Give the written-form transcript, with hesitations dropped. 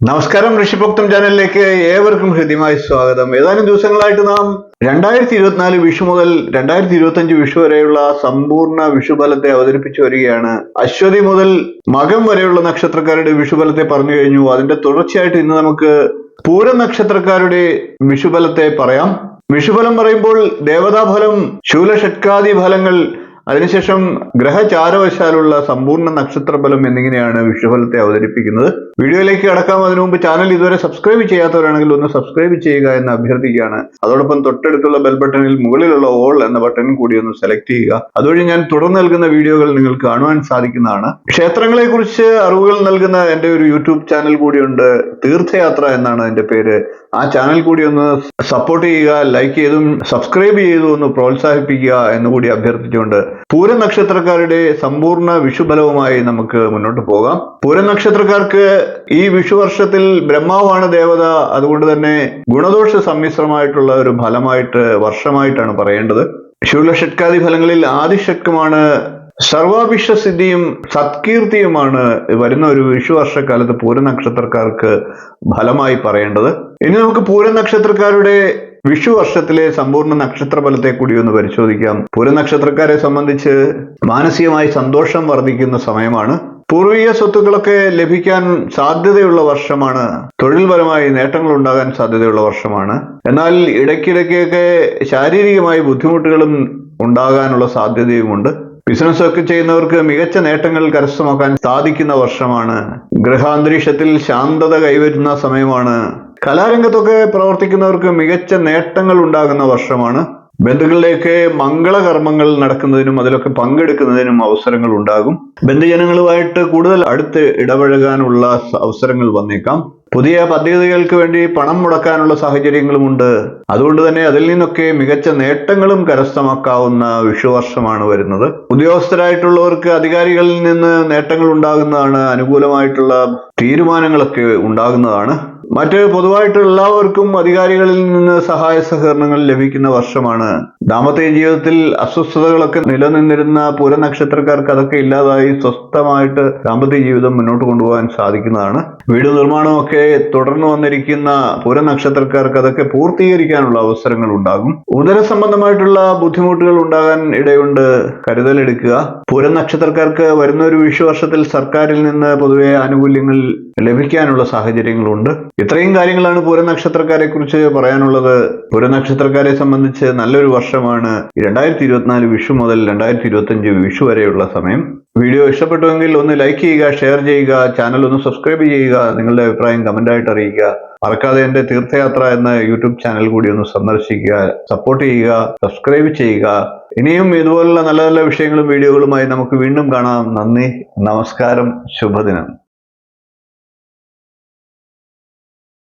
നമസ്കാരം, ഋഷിഭക്തം ചാനലിലേക്ക് ഏവർക്കും ഹൃദ്യമായ സ്വാഗതം. ഏതാനും ദിവസങ്ങളായിട്ട് നാം 2024 വിഷു മുതൽ 2025 വിഷു വരെയുള്ള സമ്പൂർണ്ണ വിഷുഫലത്തെ അവതരിപ്പിച്ചു വരികയാണ്. അശ്വതി മുതൽ മകം വരെയുള്ള നക്ഷത്രക്കാരുടെ വിഷുഫലത്തെ പറഞ്ഞു കഴിഞ്ഞു. അതിന്റെ തുടർച്ചയായിട്ട് ഇന്ന് നമുക്ക് പൂരം നക്ഷത്രക്കാരുടെ വിഷുഫലത്തെ പറയാം. വിഷുഫലം പറയുമ്പോൾ ദേവതാഫലം, ശൂലഷട്കാദി ഫലങ്ങൾ, അതിനുശേഷം ഗ്രഹചാരവശാലുള്ള സമ്പൂർണ്ണ നക്ഷത്രഫലം എന്നിങ്ങനെയാണ് വിഷുഫലത്തെ അവതരിപ്പിക്കുന്നത്. വീഡിയോയിലേക്ക് കടക്കാം. അതിനു മുമ്പ് ചാനൽ ഇതുവരെ സബ്സ്ക്രൈബ് ചെയ്യാത്തവരാണെങ്കിൽ ഒന്ന് സബ്സ്ക്രൈബ് ചെയ്യുക എന്ന് അഭ്യർത്ഥിക്കുകയാണ്. അതോടൊപ്പം തൊട്ടടുത്തുള്ള ബെൽ ബട്ടണിൽ മുകളിലുള്ള ഓൾ എന്ന ബട്ടൺ കൂടി ഒന്ന് സെലക്ട് ചെയ്യുക. അതുവഴി ഞാൻ തുടർന്ന് നൽകുന്ന വീഡിയോകൾ നിങ്ങൾക്ക് കാണുവാൻ സാധിക്കുന്നതാണ്. ക്ഷേത്രങ്ങളെ കുറിച്ച് അറിവുകൾ നൽകുന്ന എൻ്റെ ഒരു യൂട്യൂബ് ചാനൽ കൂടിയുണ്ട്. തീർത്ഥയാത്ര എന്നാണ് അതിന്റെ പേര്. ആ ചാനൽ കൂടി ഒന്ന് സപ്പോർട്ട് ചെയ്യുക, ലൈക്ക് ചെയ്തും സബ്സ്ക്രൈബ് ചെയ്തും ഒന്ന് പ്രോത്സാഹിപ്പിക്കുക എന്നുകൂടി അഭ്യർത്ഥിച്ചുകൊണ്ട് പൂരം നക്ഷത്രക്കാരുടെ സമ്പൂർണ്ണ വിഷുഫലവുമായി നമുക്ക് മുന്നോട്ട് പോകാം. പൂരം നക്ഷത്രക്കാർക്ക് ഈ വിഷുവർഷത്തിൽ ബ്രഹ്മാവാണ് ദേവത. അതുകൊണ്ട് തന്നെ ഗുണദോഷ സമ്മിശ്രമായിട്ടുള്ള ഒരു വർഷമായിട്ടാണ് പറയേണ്ടത്. ശൂലഷട്കാദി ഫലങ്ങളിൽ ആദിഷട്കമാണ് സർവാഭിഷ്ടസിദ്ധിയും സത്കീർത്തിയുമാണ് വരുന്ന ഒരു വിഷുവർഷക്കാലത്ത് പൂരം നക്ഷത്രക്കാർക്ക് ഫലമായി പറയേണ്ടത്. ഇനി നമുക്ക് പൂരം നക്ഷത്രക്കാരുടെ വിഷു വർഷത്തിലെ സമ്പൂർണ്ണ നക്ഷത്രഫലത്തെ കൂടി ഒന്ന് പരിശോധിക്കാം. പൂരം നക്ഷത്രക്കാരെ സംബന്ധിച്ച് മാനസികമായി സന്തോഷം വർദ്ധിക്കുന്ന സമയമാണ്. പൂർവീയ സ്വത്തുക്കളൊക്കെ ലഭിക്കാൻ സാധ്യതയുള്ള വർഷമാണ്. തൊഴിൽപരമായി നേട്ടങ്ങൾ ഉണ്ടാകാൻ സാധ്യതയുള്ള വർഷമാണ്. എന്നാൽ ഇടയ്ക്കിടയ്ക്കൊക്കെ ശാരീരികമായി ബുദ്ധിമുട്ടുകളും ഉണ്ടാകാനുള്ള സാധ്യതയുമുണ്ട്. ബിസിനസ് ഒക്കെ ചെയ്യുന്നവർക്ക് മികച്ച നേട്ടങ്ങൾ കരസ്ഥമാക്കാൻ സാധിക്കുന്ന വർഷമാണ്. ഗൃഹാന്തരീക്ഷത്തിൽ ശാന്തത കൈവരുന്ന സമയമാണ്. കലാരംഗത്തൊക്കെ പ്രവർത്തിക്കുന്നവർക്ക് മികച്ച നേട്ടങ്ങൾ ഉണ്ടാകുന്ന വർഷമാണ്. ബന്ധുക്കളിലേക്ക് മംഗളകർമ്മങ്ങൾ നടക്കുന്നതിനും അതിലൊക്കെ പങ്കെടുക്കുന്നതിനും അവസരങ്ങൾ ഉണ്ടാകും. ബന്ധുജനങ്ങളുമായിട്ട് കൂടുതൽ അടുത്ത് ഇടപഴകാനുള്ള അവസരങ്ങൾ വന്നേക്കാം. പുതിയ പദ്ധതികൾക്ക് വേണ്ടി പണം മുടക്കാനുള്ള സാഹചര്യങ്ങളുമുണ്ട്. അതുകൊണ്ട് തന്നെ അതിൽ നിന്നൊക്കെ മികച്ച നേട്ടങ്ങളും കരസ്ഥമാക്കാവുന്ന വിഷുവർഷമാണ് വരുന്നത്. ഉദ്യോഗസ്ഥരായിട്ടുള്ളവർക്ക് അധികാരികളിൽ നിന്ന് നേട്ടങ്ങൾ ഉണ്ടാകുന്നതാണ്. അനുകൂലമായിട്ടുള്ള തീരുമാനങ്ങളൊക്കെ ഉണ്ടാകുന്നതാണ്. മറ്റ് പൊതുവായിട്ട് എല്ലാവർക്കും അധികാരികളിൽ നിന്ന് സഹായ സഹകരണങ്ങൾ ലഭിക്കുന്ന വർഷമാണ്. ദാമ്പത്യ ജീവിതത്തിൽ അസ്വസ്ഥതകളൊക്കെ നിലനിന്നിരുന്ന പൂരം നക്ഷത്രക്കാർക്ക് അതൊക്കെ ഇല്ലാതായി സ്വസ്ഥമായിട്ട് ദാമ്പത്യ ജീവിതം മുന്നോട്ട് കൊണ്ടുപോകാൻ സാധിക്കുന്നതാണ്. വീട് നിർമ്മാണമൊക്കെ തുടർന്ന് വന്നിരിക്കുന്ന പൂരം നക്ഷത്രക്കാർക്ക് അതൊക്കെ പൂർത്തീകരിക്കാനുള്ള അവസരങ്ങൾ ഉണ്ടാകും. ഉദര സംബന്ധമായിട്ടുള്ള ബുദ്ധിമുട്ടുകൾ ഉണ്ടാകാൻ ഇടയുണ്ട്. കരുതലെടുക്കുക. പൂരം നക്ഷത്രക്കാർക്ക് വരുന്ന ഒരു വിഷുവർഷത്തിൽ സർക്കാരിൽ നിന്ന് പൊതുവെ ആനുകൂല്യങ്ങൾ ലഭിക്കാനുള്ള സാഹചര്യങ്ങളുണ്ട്. ഇത്രയും കാര്യങ്ങളാണ് പൂരം നക്ഷത്രക്കാരെ കുറിച്ച് പറയാനുള്ളത്. പൂരം നക്ഷത്രക്കാരെ സംബന്ധിച്ച് നല്ലൊരു വർഷമാണ് 2024 വിഷു മുതൽ 2025 വിഷു വരെയുള്ള സമയം. വീഡിയോ ഇഷ്ടപ്പെട്ടുവെങ്കിൽ ഒന്ന് ലൈക്ക് ചെയ്യുക, ഷെയർ ചെയ്യുക, ചാനൽ ഒന്ന് സബ്സ്ക്രൈബ് ചെയ്യുക, നിങ്ങളുടെ അഭിപ്രായം കമന്റായിട്ട് അറിയിക്കുക. മറക്കാതെ എൻ്റെ തീർത്ഥയാത്ര എന്ന യൂട്യൂബ് ചാനൽ കൂടി ഒന്ന് സന്ദർശിക്കുക, സപ്പോർട്ട് ചെയ്യുക, സബ്സ്ക്രൈബ് ചെയ്യുക. ഇനിയും ഇതുപോലുള്ള നല്ല നല്ല വിഷയങ്ങളും വീഡിയോകളുമായി നമുക്ക് വീണ്ടും കാണാം. നന്ദി, നമസ്കാരം, ശുഭദിനം.